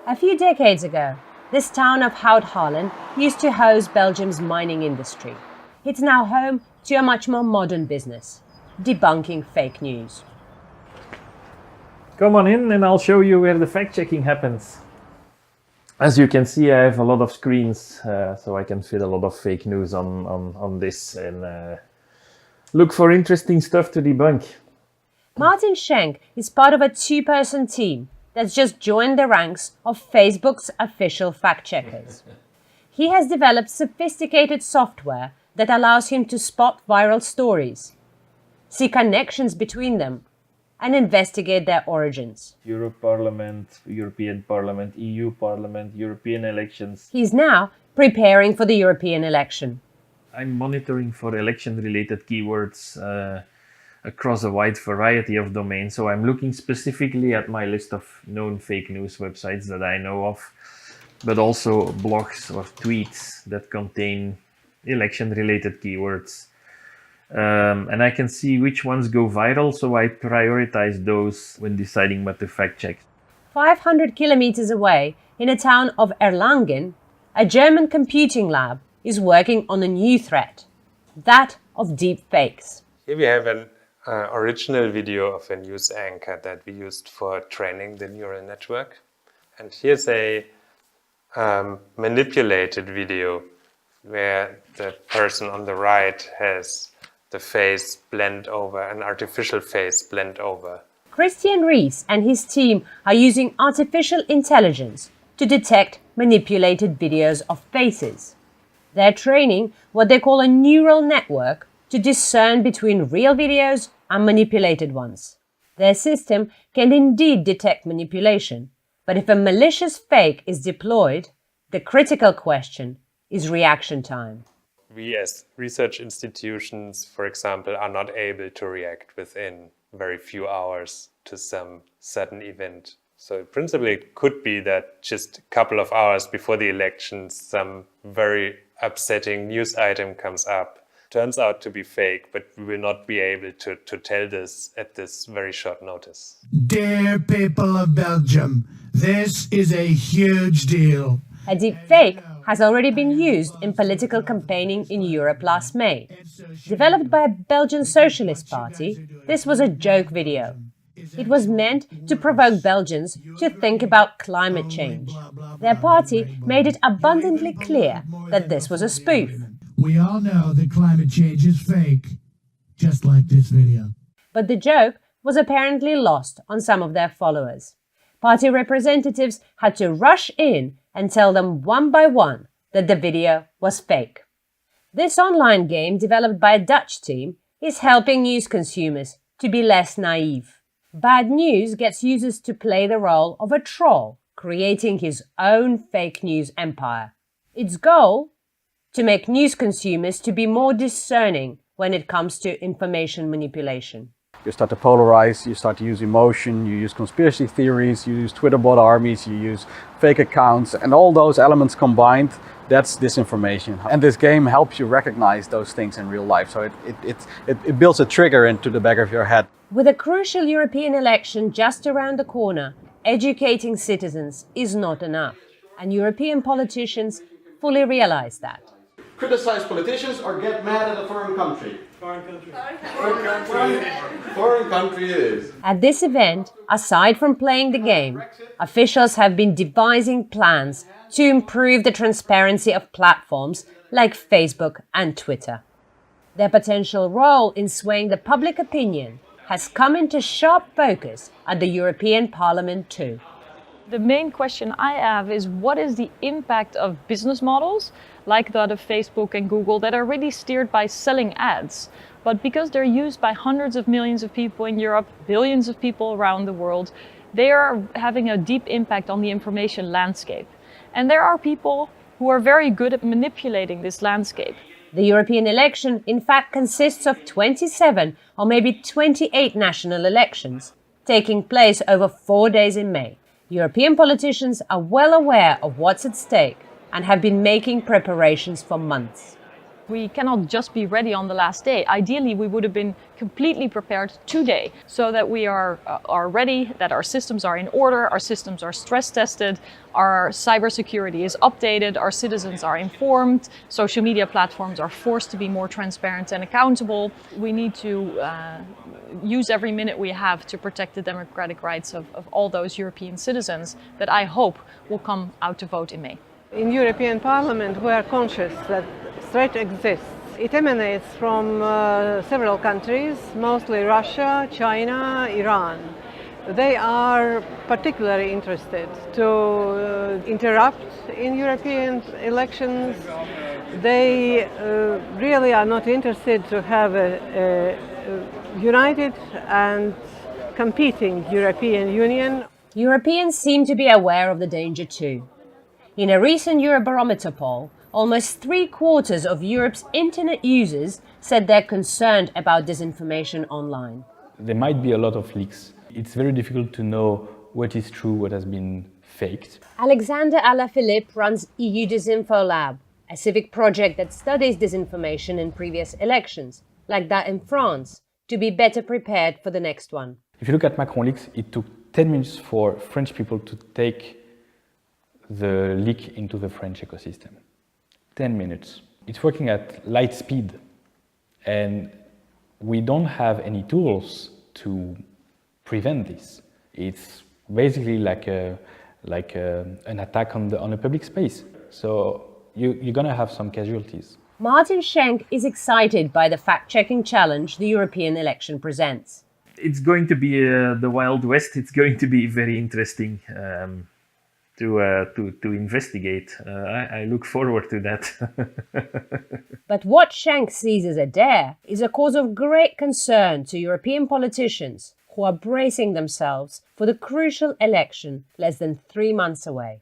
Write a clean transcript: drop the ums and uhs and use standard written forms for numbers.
A few decades ago, this town of Hout-Holland used to host Belgium's mining industry. It's now home to a much more modern business, debunking fake news. Come on in and I'll show you where the fact-checking happens. As you can see, I have a lot of screens, so I can fit a lot of fake news on this and look for interesting stuff to debunk. Martin Schenk is part of a two-person team that's just joined the ranks of Facebook's official fact-checkers. He has developed sophisticated software that allows him to spot viral stories, see connections between them, and investigate their origins. European Parliament, EU Parliament, European elections. He's now preparing for the European election. I'm monitoring for election-related keywords across a wide variety of domains. So I'm looking specifically at my list of known fake news websites that I know of, but also blogs or tweets that contain election-related keywords. And I can see which ones go viral, so I prioritize those when deciding what to fact-check. 500 kilometers away, in a town of Erlangen, a German computing lab is working on a new threat, that of deepfakes. Here we have an original video of a news anchor that we used for training the neural network. And here's a manipulated video where the person on the right has the face blend over, an artificial face blend over. Christian Ries and his team are using artificial intelligence to detect manipulated videos of faces. They're training what they call a neural network to discern between real videos and manipulated ones. Their system can indeed detect manipulation, but if a malicious fake is deployed, the critical question is reaction time. We as research institutions, for example, are not able to react within very few hours to some sudden event. So principally it could be that just a couple of hours before the election, some very upsetting news item comes up, turns out to be fake, but we will not be able to tell this at this very short notice. Dear people of Belgium, this is a huge deal. A deepfake has already been used in political campaigning in Europe last May. Developed by a Belgian Socialist Party, this was a joke video. It was meant to provoke Belgians to think about climate change. Their party made it abundantly clear that this was a spoof. We all know that climate change is fake, just like this video. But the joke was apparently lost on some of their followers. Party representatives had to rush in and tell them one by one that the video was fake. This online game, developed by a Dutch team, is helping news consumers to be less naive. Bad News gets users to play the role of a troll, creating his own fake news empire. Its goal? To make news consumers to be more discerning when it comes to information manipulation. You start to polarize, you start to use emotion, you use conspiracy theories, you use Twitter bot armies, you use fake accounts, and all those elements combined, that's disinformation. And this game helps you recognize those things in real life, so it builds a trigger into the back of your head. With a crucial European election just around the corner, educating citizens is not enough, and European politicians fully realize that. Criticize politicians or get mad at a foreign country. Foreign country it is. At this event, aside from playing the game, officials have been devising plans to improve the transparency of platforms like Facebook and Twitter. Their potential role in swaying the public opinion has come into sharp focus at the European Parliament too. The main question I have is, what is the impact of business models like that of Facebook and Google that are really steered by selling ads? But because they're used by hundreds of millions of people in Europe, billions of people around the world, they are having a deep impact on the information landscape. And there are people who are very good at manipulating this landscape. The European election, in fact, consists of 27 or maybe 28 national elections, taking place over 4 days in May. European politicians are well aware of what's at stake and have been making preparations for months. We cannot just be ready on the last day. Ideally, we would have been completely prepared today so that we are ready, that our systems are in order, our systems are stress tested, our cybersecurity is updated, our citizens are informed, social media platforms are forced to be more transparent and accountable. We need to use every minute we have to protect the democratic rights of all those European citizens that I hope will come out to vote in May. In European Parliament, we are conscious that threat exists. It emanates from several countries, mostly Russia, China, Iran. They are particularly interested to interrupt in European elections. They really are not interested to have a united and competing European Union. Europeans seem to be aware of the danger too. In a recent Eurobarometer poll, almost 3/4 of Europe's internet users said they're concerned about disinformation online. There might be a lot of leaks. It's very difficult to know what is true, what has been faked. Alexander Alaphilippe runs EU Disinfo Lab, a civic project that studies disinformation in previous elections, like that in France, to be better prepared for the next one. If you look at Macron leaks, it took 10 minutes for French people to take the leak into the French ecosystem. 10 minutes. It's working at light speed, and we don't have any tools to prevent this. It's basically like an attack on a public space. So you're going to have some casualties. Martin Schenk is excited by the fact-checking challenge the European election presents. It's going to be the Wild West. It's going to be very interesting to investigate. I look forward to that. But what Schenk sees as a dare is a cause of great concern to European politicians who are bracing themselves for the crucial election less than 3 months away.